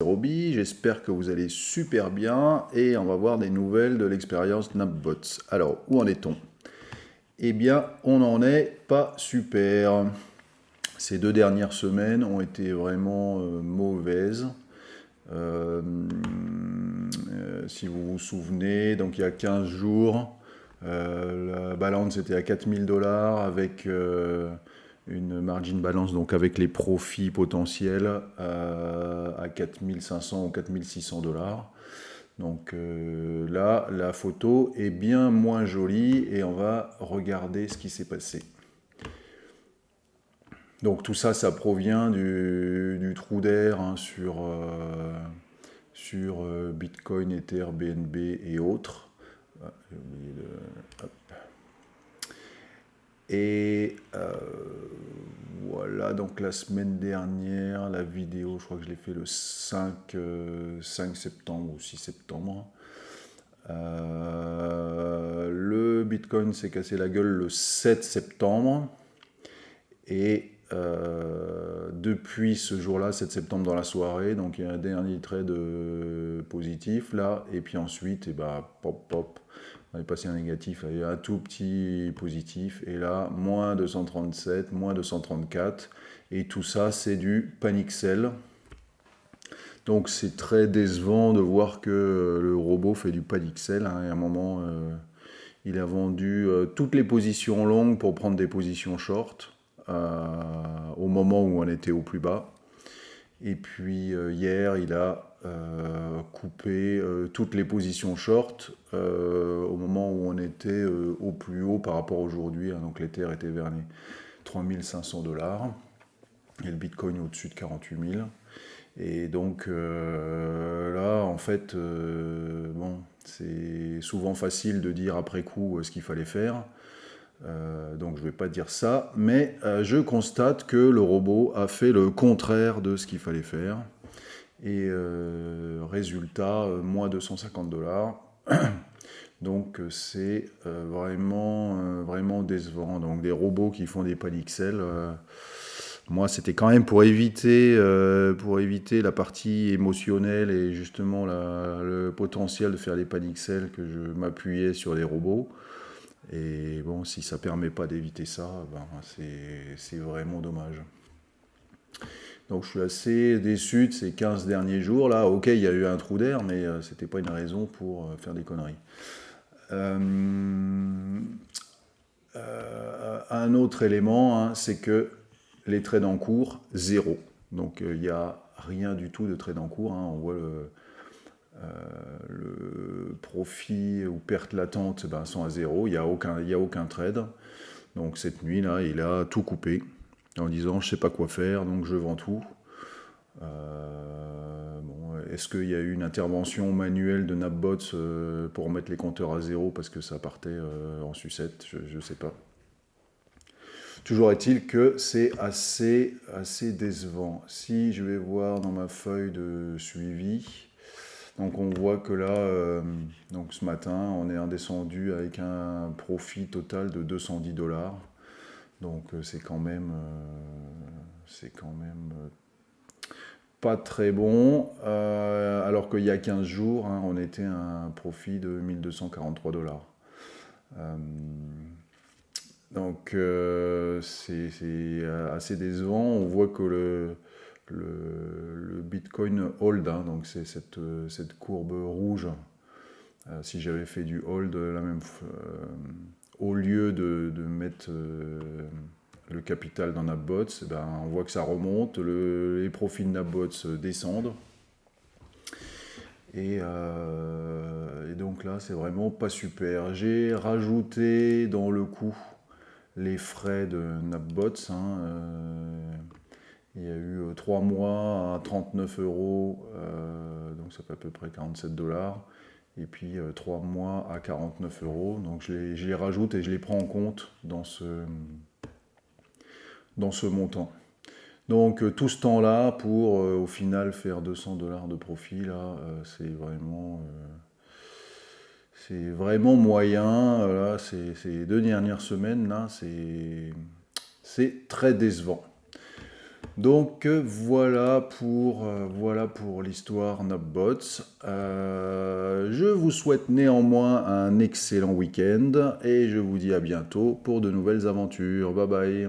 Roby, j'espère que vous allez super bien et on va voir des nouvelles de l'expérience Napbots. Alors, où en est-on? Eh bien, on n'en est pas super. Ces 2 dernières semaines ont été vraiment mauvaises. Euh, si vous vous souvenez, donc il y a 15 jours, la balance était à 4000 $ avec une margin balance, donc avec les profits potentiels à 4500 ou 4600 $. Donc là, la photo est bien moins jolie et on va regarder ce qui s'est passé. Donc tout ça, ça provient du trou d'air sur Bitcoin, Ether, BNB et autres. Ah, j'ai oublié de... hop. Et voilà, donc la semaine dernière, la vidéo, je crois que je l'ai fait le 5 septembre ou 6 septembre. Le Bitcoin s'est cassé la gueule le 7 septembre. Et depuis ce jour-là, 7 septembre dans la soirée, donc il y a un dernier trade positif là, et puis ensuite, et bah, pop, pop, on est passé un négatif, il y a un tout petit positif, et là, moins 237, moins 234, et tout ça, c'est du panic sell. Donc c'est très décevant de voir que le robot fait du panic sell, hein, et à un moment, il a vendu toutes les positions longues pour prendre des positions short au moment où on était au plus bas. Et puis hier, il a coupé toutes les positions short au moment où on était au plus haut par rapport à aujourd'hui. Hein, donc l'Ether était vers les 3500 $ et le Bitcoin au-dessus de 48 000. Et donc là, en fait, bon, c'est souvent facile de dire après coup ce qu'il fallait faire. Donc je ne vais pas dire ça, mais je constate que le robot a fait le contraire de ce qu'il fallait faire. Et résultat, moins 250 $. Donc c'est vraiment décevant. Donc des robots qui font des panic sell, moi c'était quand même pour éviter la partie émotionnelle et justement le potentiel de faire des panic sell que je m'appuyais sur les robots. Et bon, si ça ne permet pas d'éviter ça, ben, c'est vraiment dommage. Donc je suis assez déçu de ces 15 derniers jours. Là, ok, il y a eu un trou d'air, mais c'était pas une raison pour faire des conneries. Un autre élément, hein, c'est que les trades en cours, zéro. Donc il n'y a rien du tout de trade en cours. Hein. On voit le profit ou perte latente ben, sont à zéro. Il n'y a aucun trade. Donc cette nuit-là, il a tout coupé en disant je sais pas quoi faire, donc je vends tout. Bon, est-ce qu'il y a eu une intervention manuelle de Napbots pour mettre les compteurs à zéro parce que ça partait en sucette? Je ne sais pas. Toujours est-il que c'est assez décevant. Si je vais voir dans ma feuille de suivi, donc on voit que là, donc ce matin, on est redescendu avec un profit total de 210 $. Donc c'est quand même pas très bon. Alors qu'il y a 15 jours, hein, on était à un profit de 1243 $. Donc c'est assez décevant. On voit que le Bitcoin hold, hein, donc c'est cette courbe rouge. Si j'avais fait du hold, au lieu de mettre le capital dans Napbots, ben, on voit que ça remonte, les profits de Napbots descendent. Et donc là, c'est vraiment pas super. J'ai rajouté dans le coût les frais de Napbots. Hein, il y a eu 3 mois à 39 €, donc ça fait à peu près 47 $. Et puis 3 mois à 49 €. Donc je les rajoute et je les prends en compte dans ce montant. Donc tout ce temps-là pour au final faire 200 $ de profit, là, c'est vraiment moyen. Là, ces 2 dernières semaines, là, c'est très décevant. Donc voilà pour l'histoire Nopbots. Je vous souhaite néanmoins un excellent week-end et je vous dis à bientôt pour de nouvelles aventures. Bye bye.